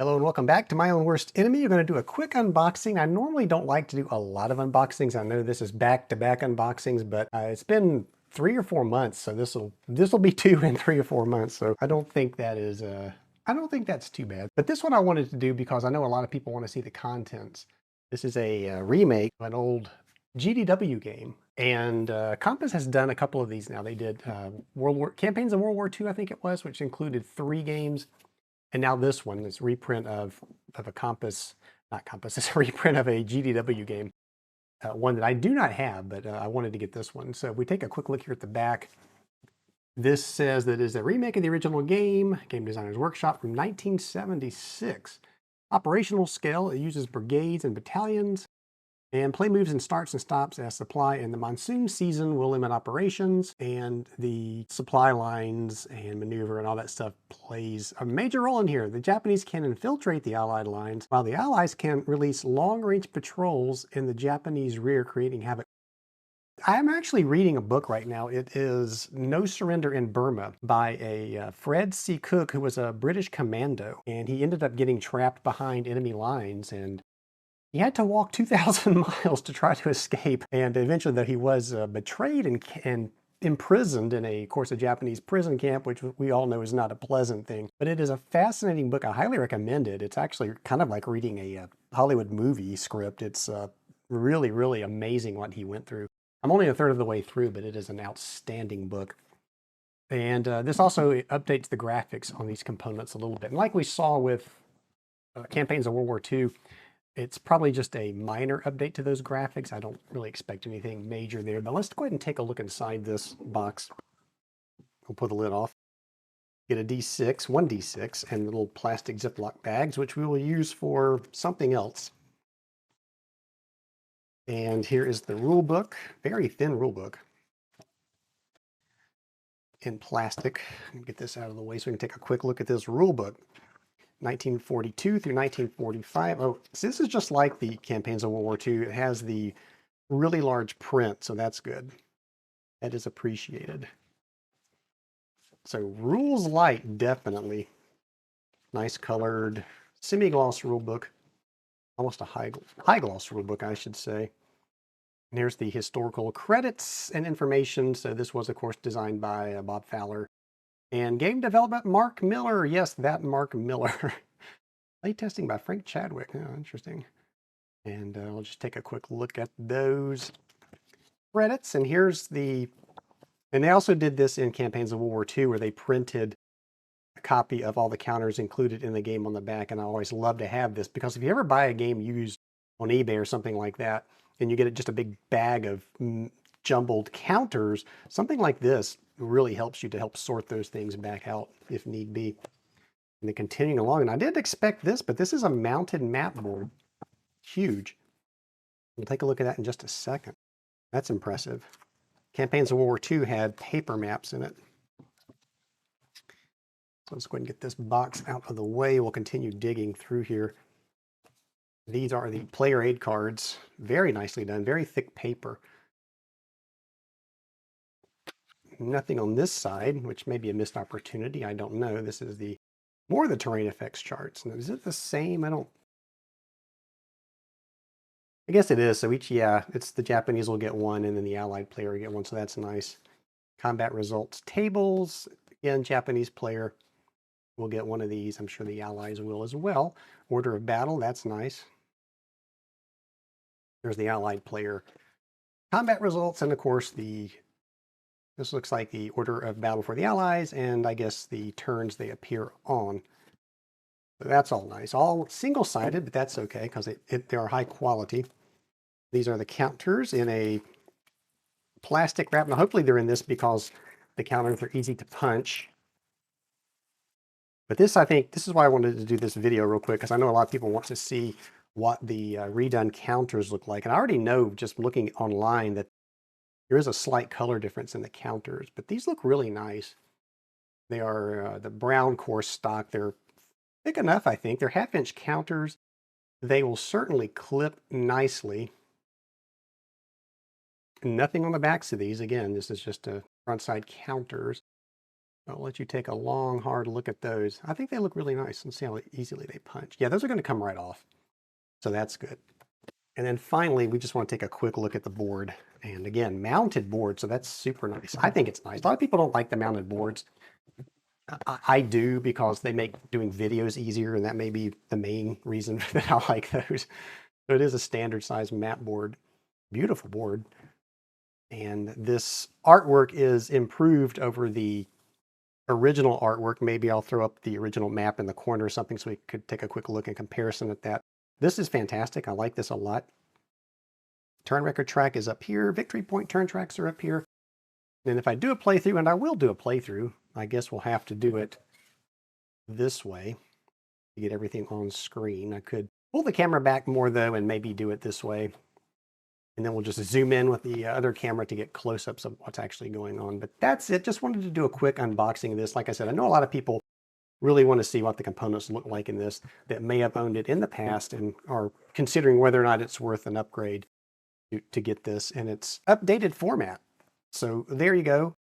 Hello and welcome back to My Own Worst Enemy. You're going to do a quick unboxing. I normally don't like to do a lot of unboxings. I know this is back-to-back unboxings, but it's been 3 or 4 months, so this will be two in 3 or 4 months. So I don't think I don't think that's too bad. But this one I wanted to do because I know a lot of people want to see the contents. This is a remake of an old GDW game, and Compass has done a couple of these now. They did campaigns in World War II, I think it was, which included 3 games. And now this one is reprint of a Compass, not Compass, it's a reprint of a GDW game, one that I do not have, but I wanted to get this one. So if we take a quick look here at the back, this says that it is a remake of the original game, Game Designer's Workshop from 1976. Operational scale, it uses brigades and battalions, and play moves and starts and stops as supply in the monsoon season will limit operations, and the supply lines and maneuver and all that stuff plays a major role in here. The Japanese can infiltrate the Allied lines, while the Allies can release long-range patrols in the Japanese rear, creating havoc. I'm actually reading a book right now. It is No Surrender in Burma by a Fred C. Cook, who was a British commando, and he ended up getting trapped behind enemy lines, and he had to walk 2,000 miles to try to escape, and eventually, though, he was betrayed and imprisoned in of course, a Japanese prison camp, which we all know is not a pleasant thing. But it is a fascinating book. I highly recommend it. It's actually kind of like reading a Hollywood movie script. It's really, really amazing what he went through. I'm only a third of the way through, but it is an outstanding book. And this also updates the graphics on these components a little bit. And like we saw with campaigns of World War II, it's probably just a minor update to those graphics. I don't really expect anything major there, but let's go ahead and take a look inside this box. We'll pull the lid off. Get a D6, one D6, and little plastic Ziploc bags, which we will use for something else. And here is the rule book, very thin rule book in plastic. Get this out of the way so we can take a quick look at this rule book. 1942 through 1945. Oh, so this is just like the campaigns of World War II. It has the really large print, so that's good. That is appreciated. So rules light, definitely. Nice colored, semi-gloss rule book. Almost a high gloss rule book, I should say. And here's the historical credits and information. So this was, of course, designed by Bob Fowler. And game development, Mark Miller. Yes, that Mark Miller. Play testing by Frank Chadwick. Oh, interesting. And I'll just take a quick look at those credits. And and they also did this in campaigns of World War II, where they printed a copy of all the counters included in the game on the back. And I always love to have this, because if you ever buy a game used on eBay or something like that, and you get just a big bag of jumbled counters, something like this really helps you to help sort those things back out if need be. And then continuing along, and I didn't expect this, but this is a mounted map board. Huge. We'll take a look at that in just a second. That's impressive. Campaigns of World War II had paper maps in it. So let's go ahead and get this box out of the way. We'll continue digging through here. These are the player aid cards. Very nicely done, very thick paper. Nothing on this side, which may be a missed opportunity. I don't know. This is more of the terrain effects charts. Now, is it the same? I guess it is. So it's the Japanese will get one, and then the Allied player will get one. So that's nice. Combat results tables. Again, Japanese player will get one of these. I'm sure the Allies will as well. Order of battle. That's nice. There's the Allied player combat results, and of course this looks like the order of battle for the Allies, and I guess the turns they appear on. So that's all nice. All single-sided, but that's okay, because they are high quality. These are the counters in a plastic wrap. Now, hopefully they're in this because the counters are easy to punch. But I think this is why I wanted to do this video real quick, because I know a lot of people want to see what the redone counters look like. And I already know, just looking online, that there is a slight color difference in the counters, but these look really nice. They are the brown course stock. They're thick enough, I think. They're half-inch counters. They will certainly clip nicely. Nothing on the backs of these. Again, this is just a front side counters. I'll let you take a long, hard look at those. I think they look really nice, and see how easily they punch. Yeah, those are going to come right off. So that's good. And then finally, we just want to take a quick look at the board. And again, mounted board, so that's super nice. I think it's nice. A lot of people don't like the mounted boards. I do, because they make doing videos easier, and that may be the main reason that I like those. So it is a standard size mat board. Beautiful board. And this artwork is improved over the original artwork. Maybe I'll throw up the original map in the corner or something so we could take a quick look in comparison at that. This is fantastic. I like this a lot. Turn record track is up here. Victory point turn tracks are up here. And if I do a playthrough, and I will do a playthrough, I guess we'll have to do it this way to get everything on screen. I could pull the camera back more though, and maybe do it this way. And then we'll just zoom in with the other camera to get close-ups of what's actually going on. But that's it. Just wanted to do a quick unboxing of this. Like I said, I know a lot of people really want to see what the components look like in this that may have owned it in the past and are considering whether or not it's worth an upgrade to get this in its updated format. So there you go.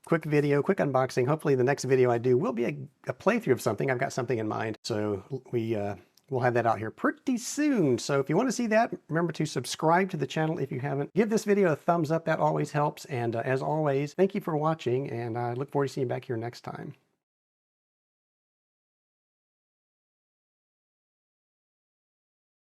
Quick video, quick unboxing. Hopefully the next video I do will be a playthrough of something. I've got something in mind. So we'll have that out here pretty soon. So if you want to see that, remember to subscribe to the channel if you haven't. Give this video a thumbs up. That always helps. And as always, thank you for watching. And I look forward to seeing you back here next time.